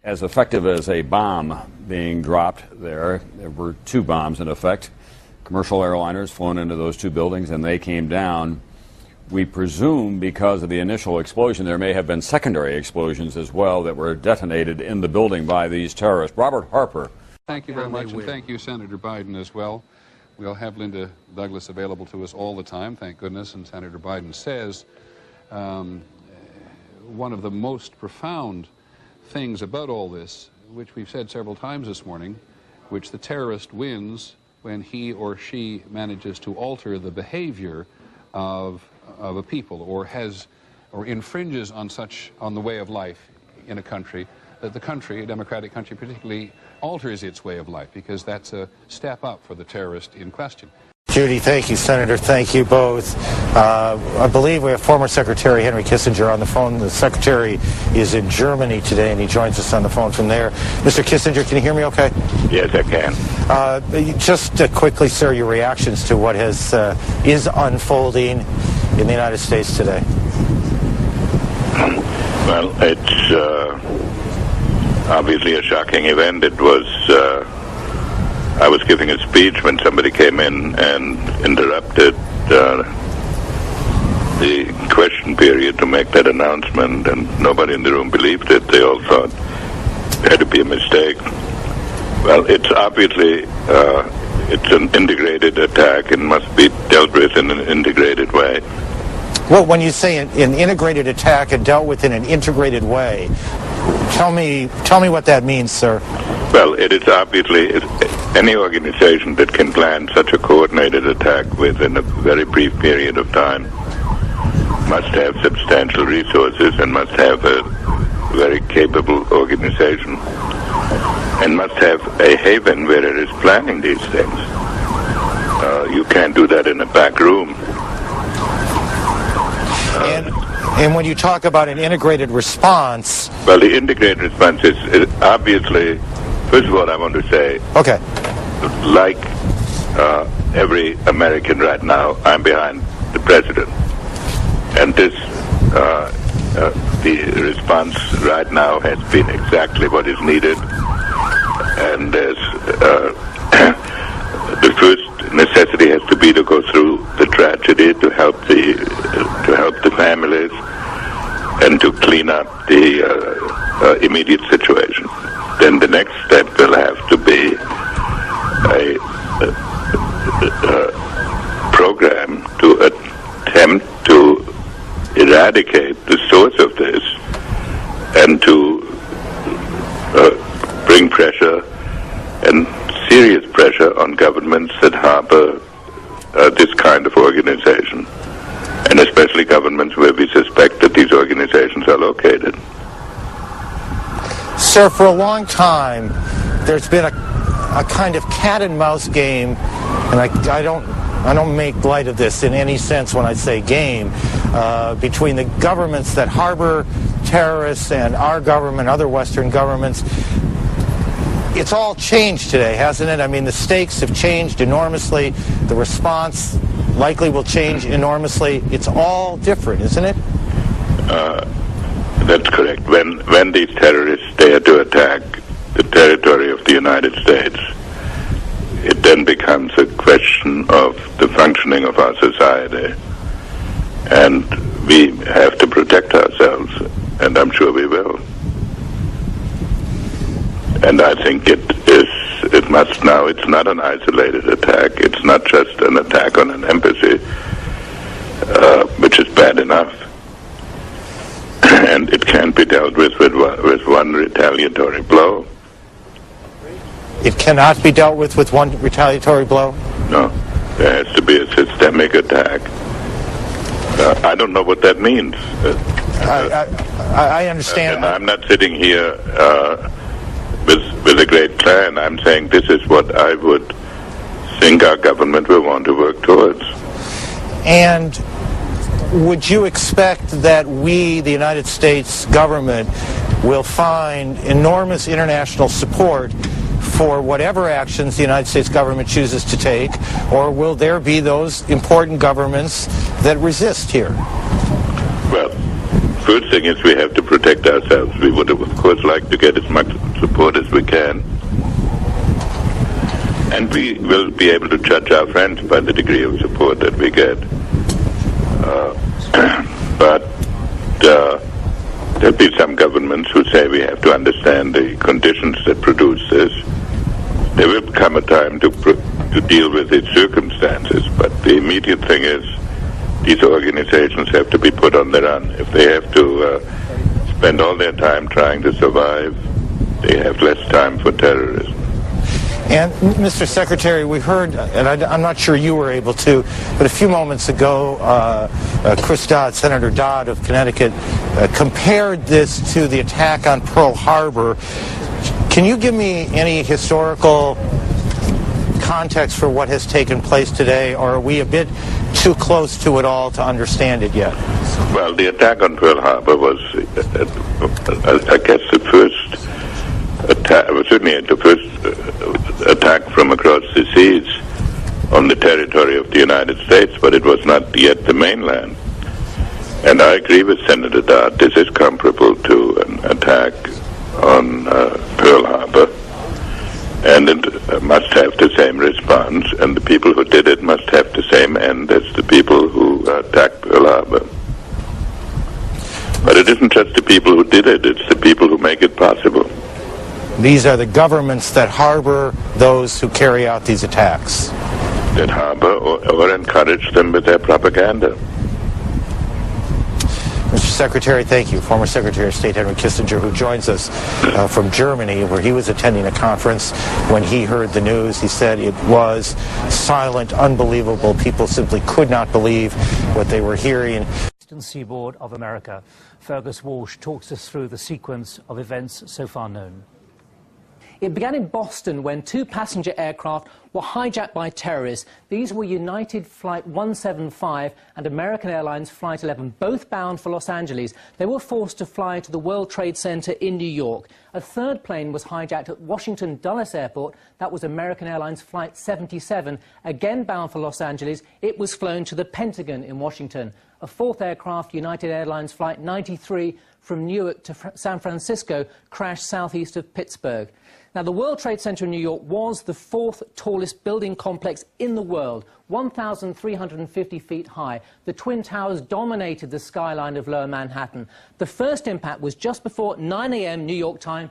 as effective as a bomb being dropped there. There were two bombs in effect. Commercial airliners flown into those two buildings, and they came down. We presume because of the initial explosion, there may have been secondary explosions as well that were detonated in the building by these terrorists. Robert Harper. Thank you very much, and thank you, Senator Biden, as well. We'll have Linda Douglas available to us all the time, thank goodness, and Senator Biden says one of the most profound things about all this, which we've said several times this morning, which the terrorist wins when he or she manages to alter the behavior of a people or infringes on the way of life in a country, that the country, a democratic country particularly, alters its way of life, because that's a step up for the terrorist in question. Judy, thank you. Senator, thank you both. I believe we have former Secretary Henry Kissinger on the phone. The Secretary is in Germany today, and he joins us on the phone from there. Mr. Kissinger, can you hear me okay? Yes, I can. Just quickly, sir, your reactions to what is unfolding in the United States today. Well, it's obviously a shocking event. It was... I was giving a speech when somebody came in and interrupted the question period to make that announcement, and nobody in the room believed it. They all thought it had to be a mistake. Well, it's obviously it's an integrated attack and must be dealt with in an integrated way. Well, when you say an integrated attack and dealt with in an integrated way, tell me what that means, sir. Well, it is obviously any organization that can plan such a coordinated attack within a very brief period of time must have substantial resources and must have a very capable organization and must have a haven where it is planning these things. You can't do that in a back room. And when you talk about an integrated response... Well, the integrated response is obviously... First of all, I want to say, okay, like every American right now, I'm behind the president. And this, the response right now has been exactly what is needed. And there's, the first necessity has to be to go through the tragedy, to help the families, and to clean up the immediate situation. Then the next step will have to be a program to attempt to eradicate the source of this and to bring pressure and serious pressure on governments that harbor this kind of organization, and especially governments where we suspect that these organizations are located. Sir, for a long time, there's been a kind of cat and mouse game, and I don't make light of this in any sense when I say game, between the governments that harbor terrorists and our government, other Western governments. It's all changed today, hasn't it? I mean, the stakes have changed enormously. The response likely will change enormously. It's all different, isn't it? That's correct. When these terrorists dare to attack the territory of the United States, it then becomes a question of the functioning of our society. And we have to protect ourselves, and I'm sure we will. And I think it must now, it's not an isolated attack. It's not just an attack on an embassy, which is bad enough. And it can't be dealt with one retaliatory blow. It cannot be dealt with one retaliatory blow? No. There has to be a systemic attack. I don't know what that means. I understand. And I'm not sitting here with a great plan. I'm saying this is what I would think our government will want to work towards. And would you expect that we, the United States government, will find enormous international support for whatever actions the United States government chooses to take, or will there be those important governments that resist here? Well, first thing is we have to protect ourselves. We would, of course, like to get as much support as we can. And we will be able to judge our friends by the degree of support that we get. But there'll be some governments who say we have to understand the conditions that produce this. There will come a time to deal with its circumstances, but the immediate thing is these organizations have to be put on the run. If they have to spend all their time trying to survive, they have less time for terrorism. And, Mr. Secretary, we heard, and I'm not sure you were able to, but a few moments ago, Chris Dodd, Senator Dodd of Connecticut, compared this to the attack on Pearl Harbor. Can you give me any historical context for what has taken place today, or are we a bit too close to it all to understand it yet? Well, the attack on Pearl Harbor was, I guess, the first attack, certainly the first attack from across the seas on the territory of the United States, but it was not yet the mainland. And I agree with Senator Dodd, this is comparable to an attack on Pearl Harbor, and it must have the same response, and the people who did it must have the same end as the people who attacked Pearl Harbor. But it isn't just the people who did it, it's the people who make it possible. These are the governments that harbor those who carry out these attacks. That harbor or encourage them with their propaganda. Mr. Secretary, thank you. Former Secretary of State Henry Kissinger, who joins us from Germany, where he was attending a conference. When he heard the news, he said it was silent, unbelievable. People simply could not believe what they were hearing. Eastern seaboard of America. Fergus Walsh talks us through the sequence of events so far known. It began in Boston when two passenger aircraft were hijacked by terrorists. These were United Flight 175 and American Airlines Flight 11, both bound for Los Angeles. They were forced to fly to the World Trade Center in New York. A third plane was hijacked at Washington Dulles Airport. That was American Airlines Flight 77, again bound for Los Angeles. It was flown to the Pentagon in Washington. A fourth aircraft, United Airlines Flight 93, from Newark to San Francisco, crashed southeast of Pittsburgh. Now, the World Trade Center in New York was the fourth tallest building complex in the world, 1,350 feet high. The Twin Towers dominated the skyline of lower Manhattan. The first impact was just before 9 a.m. New York time,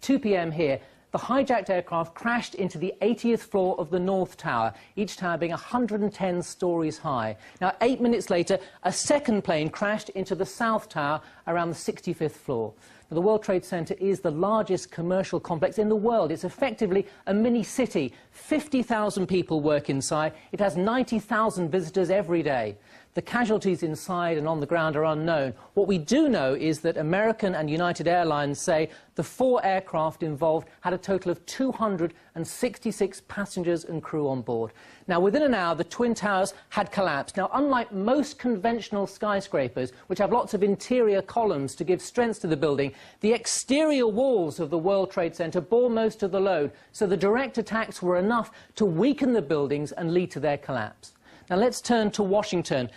2 p.m. here. The hijacked aircraft crashed into the 80th floor of the North Tower, each tower being 110 stories high. Now, 8 minutes later, a second plane crashed into the South Tower around the 65th floor. Now, the World Trade Center is the largest commercial complex in the world. It's effectively a mini-city. 50,000 people work inside. It has 90,000 visitors every day. The casualties inside and on the ground are unknown. What we do know is that American and United Airlines say the 4 aircraft involved had a total of 266 passengers and crew on board. Now, within an hour, the Twin Towers had collapsed. Now, unlike most conventional skyscrapers, which have lots of interior columns to give strength to the building, the exterior walls of the World Trade Center bore most of the load, so the direct attacks were enough to weaken the buildings and lead to their collapse. Now, let's turn to Washington.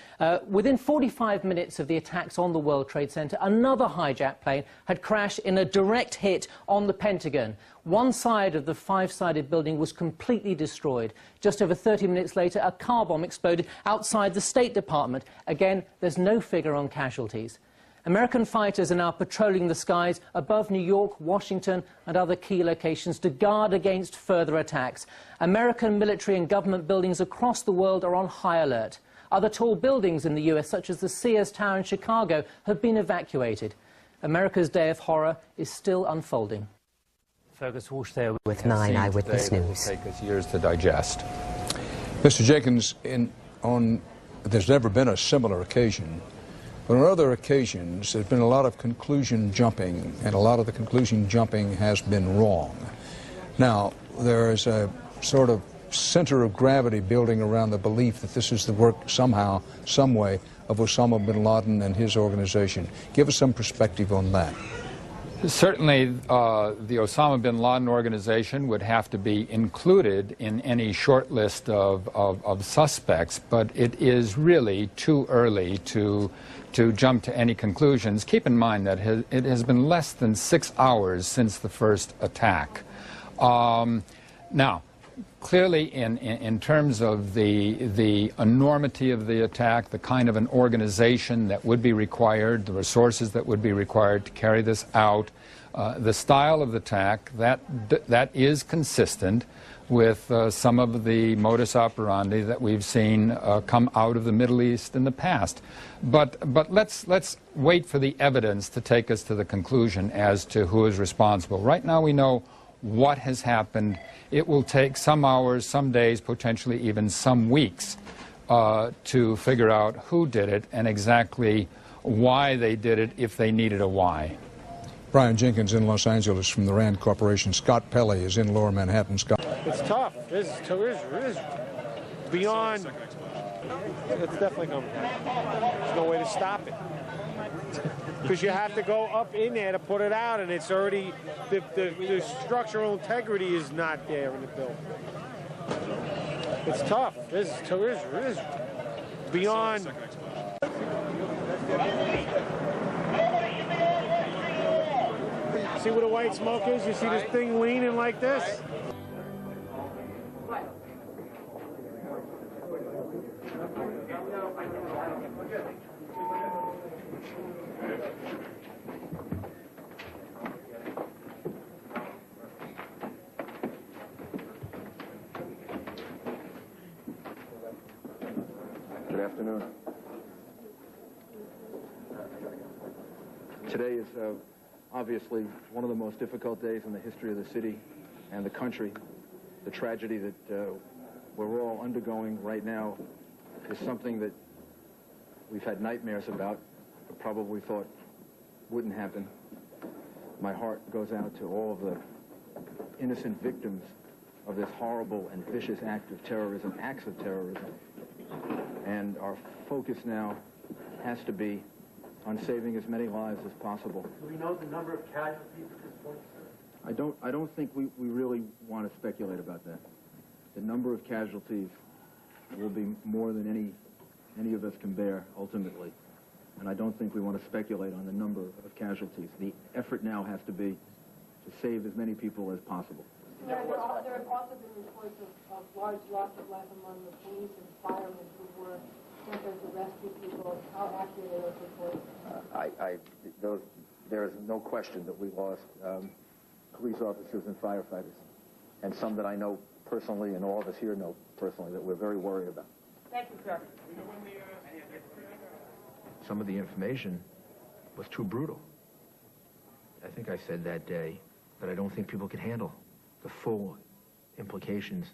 Within 45 minutes of the attacks on the World Trade Center, another hijacked plane had crashed in a direct hit on the Pentagon. One side of the 5-sided building was completely destroyed. Just over 30 minutes later, a car bomb exploded outside the State Department. Again, there's no figure on casualties. American fighters are now patrolling the skies above New York, Washington and other key locations to guard against further attacks. American military and government buildings across the world are on high alert. Other tall buildings in the US, such as the Sears Tower in Chicago, have been evacuated. America's day of horror is still unfolding. Fergus Walsh there with 9 Eyewitness News. It will take us years to digest. Mr. Jenkins, there's never been a similar occasion. But on other occasions, there's been a lot of conclusion jumping, and a lot of the conclusion jumping has been wrong. Now, there is a sort of center of gravity building around the belief that this is the work somehow, some way, of Osama bin Laden and his organization. Give us some perspective on that. Certainly, the Osama bin Laden organization would have to be included in any short list of suspects, but it is really too early to jump to any conclusions. Keep in mind that it has been less than 6 hours since the first attack. Now, clearly, in terms of the enormity of the attack, the kind of an organization that would be required, the resources that would be required to carry this out, the style of the attack, that is consistent with some of the modus operandi that we've seen come out of the Middle East in the past. But let's wait for the evidence to take us to the conclusion as to who is responsible. Right now we know what has happened. It will take some hours, some days, potentially even some weeks to figure out who did it and exactly why they did it, if they needed a why. Brian Jenkins in Los Angeles from the Rand Corporation. Scott Pelley is in Lower Manhattan. Scott. It's tough. It's beyond. It's definitely coming. There's no way to stop it. Because you have to go up in there to put it out, and it's already, the structural integrity is not there in the building. It's tough. It's beyond. See where the white smoke is? You see this thing leaning like this? Good afternoon. Today is obviously one of the most difficult days in the history of the city and the country. The tragedy that we're all undergoing right now is something that we've had nightmares about, but probably thought wouldn't happen. My heart goes out to all of the innocent victims of this horrible and vicious act of terrorism, acts of terrorism. And our focus now has to be on saving as many lives as possible. Do we know the number of casualties at this point, sir? I don't think we really want to speculate about that. The number of casualties will be more than any of us can bear, ultimately. And I don't think we want to speculate on the number of casualties. The effort now has to be to save as many people as possible. There have also been reports of large loss of life among the police and firemen who were sent there to rescue people. How accurate are those reports? There is no question that we lost police officers and firefighters, and some that I know personally, and all of us here know personally, that we're very worried about. Thank you, sir. Some of the information was too brutal. I think I said that day that I don't think people could handle the full implications